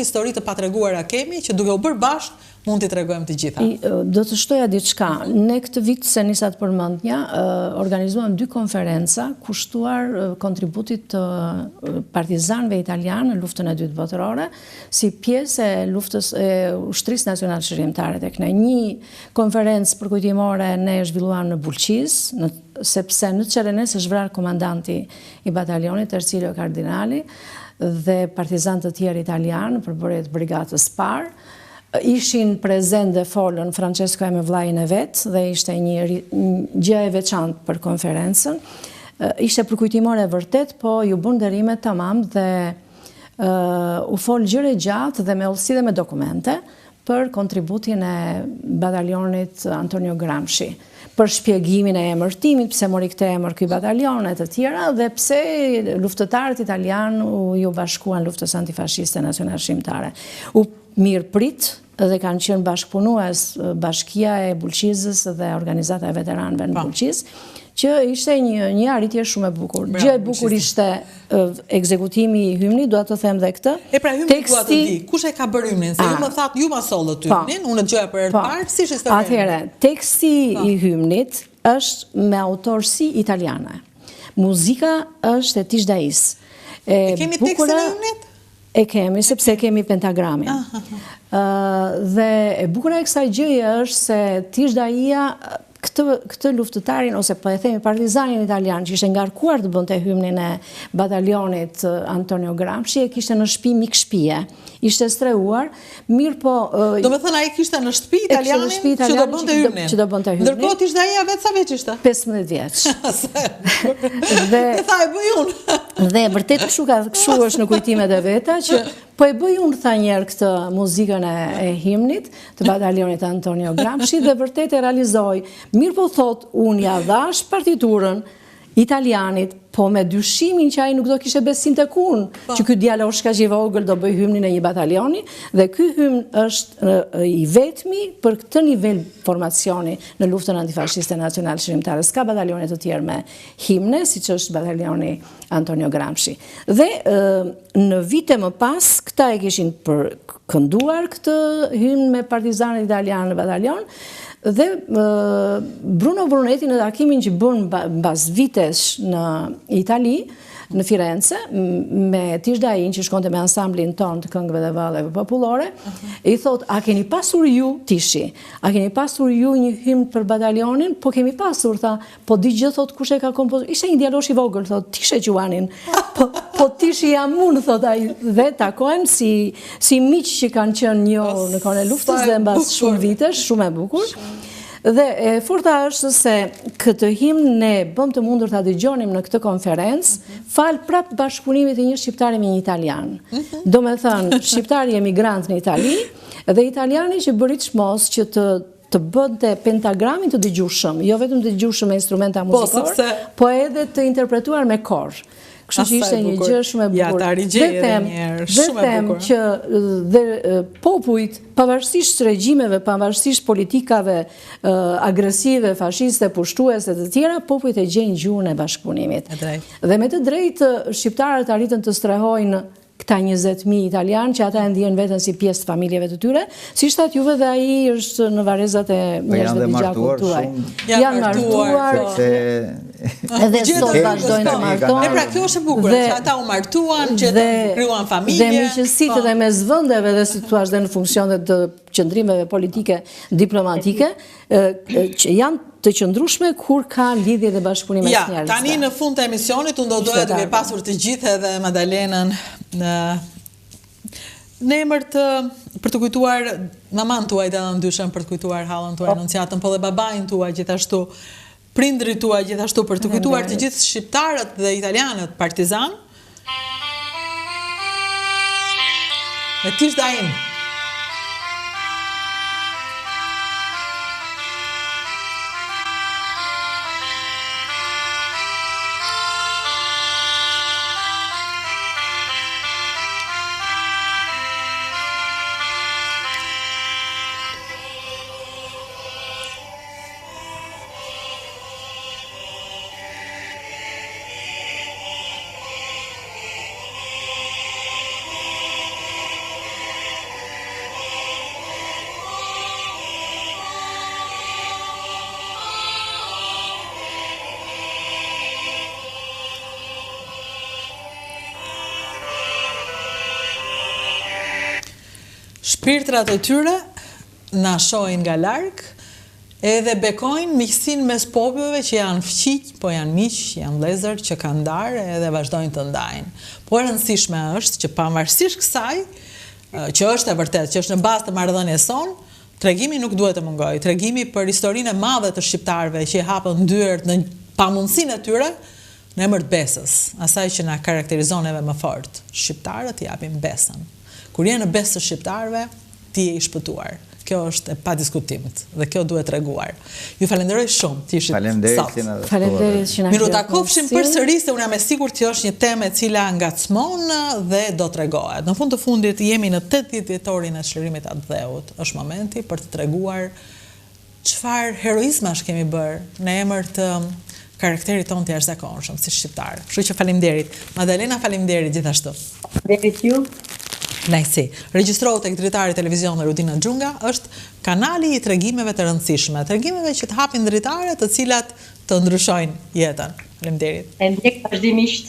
histori të patreguara kemi që duke u bërë bashkë mund t'i tregojmë të gjitha. Do të shtoja diçka. Ne këtë vit, se nisa të përmendnja, organizuam 2 konferenca kushtuar kontributit të partizanëve italianë në luftën e dytë botërore, si pjesë e luftës e ushtrisë nacionale shërimtare tek ne. Një konferencë përkujtimore ne e zhvilluam në Bulqiz, sepse në Çerenes është vrarë komandanti i batalionit Ercilio Cardinali dhe partizantë të tjerë italianë në përbërje të brigadës parë. Ishin prezent dhe folën Francesco me vllajën e vet dhe ishte një gjë e veçantë për konferencën. Ishte përkujtimore vërtet, po ju bën nderime tamam dhe u fol gjëre gjatë dhe me hollësi dhe me dokumente për kontributin e batalionit Antonio Gramsci, për shpjegimin e emërtimit, pse mori këtë emër ky batalion e të tjera dhe pse luftëtarët italian ju bashkuan luftës antifashiste nacionale shqiptare. U mirë prit dhe kanë qenë bashkëpunues Bashkia e Bulqizës dhe Organizata e Veteranëve në Bulqiz, që ishte një arritje shumë e bukur. Gjë e bukur ishte ekzekutimi i hymnit, dua të them dhe këtë. E pra hymni dua të di, kush e ka bërë hymnin? Se ju më thatë, ju ma sollët hymnin, unë dëgjoja për herë të parë, si ishte historia? Atëherë, teksti i hymnit është me autorsi italiane. Muzika është e Tish Dais. E kemi tekstin e hymnit? E kemi, sepse kemi pentagramin. Dhe e bukura e kësaj gjëje është se Tish Daia këtë luftëtarin, ose po e themi partizanin italian, që ishte ngarkuar të bënte hymnin e batalionit Antonio Gramsci, e kishte në shtëpi mik shtëpie. Ishte streuar, mirë po... Do me thënë, a i kishte në shtëpi italianin që do bënte hymnin? Që do bënte hymnin. Ndërkohë Tish Daia vetë sa vjeç ishte? 15 vjeç. E tha e bëj unë. Dhe vërtet kështu është në kujtimet e veta, që po e bëj unë, tha njerë, këtë muzikën e himnit të batalionit Antonio Gramsci dhe vërtet e realizoj. Mirë po thot, unë ja dhash partiturën italianit, po me dyshimin që ai nuk do kishe besim tek unë, që ky djalosh kaq i vogël do bëj hymnin e një batalioni, dhe ky hymn është i vetmi për këtë nivel formacioni në luftën antifashiste nacionale shqiptare. S'ka batalionet të tjerë me himne, siç është batalioni Antonio Gramsci. Dhe në vite më pas, këta e kishin kënduar këtë hymn me partizanët italianë në batalion, dhe Bruno Brunetti në takimin që bën mbas vitesh në Itali, në Firenze, me Tish Dain që shkonte me ansamblin ton të këngëve dhe valleve popullore, i thot, a keni pasur ju, Tishi, a keni pasur ju një hymn për batalionin? Po kemi pasur, tha, po di gjë, thot, kush e ka kompozuar? Ishte një djalosh i vogël, thot, Tish e quanin. Po Tishi jam unë, thot ai, dhe takohen si miq që kanë qenë një në kohën e luftës dhe mbas shumë vitesh, shumë e bukur. Dhe e forta është se këtë himn ne bëm të mundur ta dëgjonim në këtë konferencë, fal prap bashkëpunimit të një shqiptari me një italian. Do me thënë, shqiptari emigrant në Itali dhe italiani që bëri çmos që të bënte pentagramin të dëgjueshëm, jo vetëm të dëgjueshëm me instrumenta muzikore, po edhe të interpretuar me kor. Kështu që ishte një gjë shumë e bukur. Dhe them që dhe popujt, pavarësisht regjimeve, pavarësisht politikave agresive, fashiste, pushtuese të tjera, popujt e gjejnë gjuhën e bashkëpunimit. Dhe me të drejtë, shqiptarët arritën të strehojnë këta 20.000 italian, që ata e ndjen vetën si pjesë të familjeve të tyre, si shtat juve dhe ai është në varezat e njerëzve të gjakut tuaj. Janë martuar, edhe sot vazhdojnë të martohen. E pra kjo është e bukur, që ata u martuan, që krijuan familje. Dhe miqësitë dhe mes vendeve dhe si thua dhe në funksionet të qëndrimeve politike diplomatike, që janë të qëndrueshme kur ka lidhje dhe bashkëpunim mes njerëzve. Tani në fund të emisionit unë do doja duke pasur të gjithë edhe Madalenën në emër për të kujtuar maman tuaj dhe ndyshëm, për të kujtuar hallën tuaj Anonciatën, po dhe babain tuaj gjithashtu, prindrit tuaj gjithashtu, për të kujtuar të gjithë shqiptarët dhe italianët partizan. Me Tish Dain. Shpirtrat e tyre na shohin nga larg, edhe bekojnë miqësinë mes popujve që janë fëqiq, po janë miq, janë vëllezër që kanë ndarë edhe vazhdojnë të ndajnë. Po e rëndësishme është që pavarësisht kësaj, që është e vërtetë, që është në bazë të marrëdhënies son, tregimi nuk duhet të mungojë. Tregimi për historinë e madhe të shqiptarëve që i hapën dyert në pamundësinë e tyre në emër të besës, asaj që na karakterizon neve më fort. Shqiptarët i japin besën. Kur je në besë të shqiptarëve, ti je i shpëtuar. Kjo është e pa diskutimit dhe kjo duhet treguar. Ju falenderoj shumë që ishit sot. Faleminderit që na Miru takofshim përsëri se unë jam e sigurt që është një temë e cila ngacmon dhe do tregohet. Në fund të fundit jemi në 80 vjetorin e çlirimit atë dheut. Është momenti për të treguar çfarë heroizmash kemi bërë në emër të karakterit tonë të jashtëzakonshëm si shqiptar. Kështu që faleminderit. Madalena, faleminderit gjithashtu. Faleminderit ju. Najsi, regjistrohu tek dritari televizion Rudina Xhunga, është kanali i tregimeve të rëndësishme, tregimeve që të hapin dritare të cilat të ndryshojnë jetën. Faleminderit. E ndjek vazhdimisht.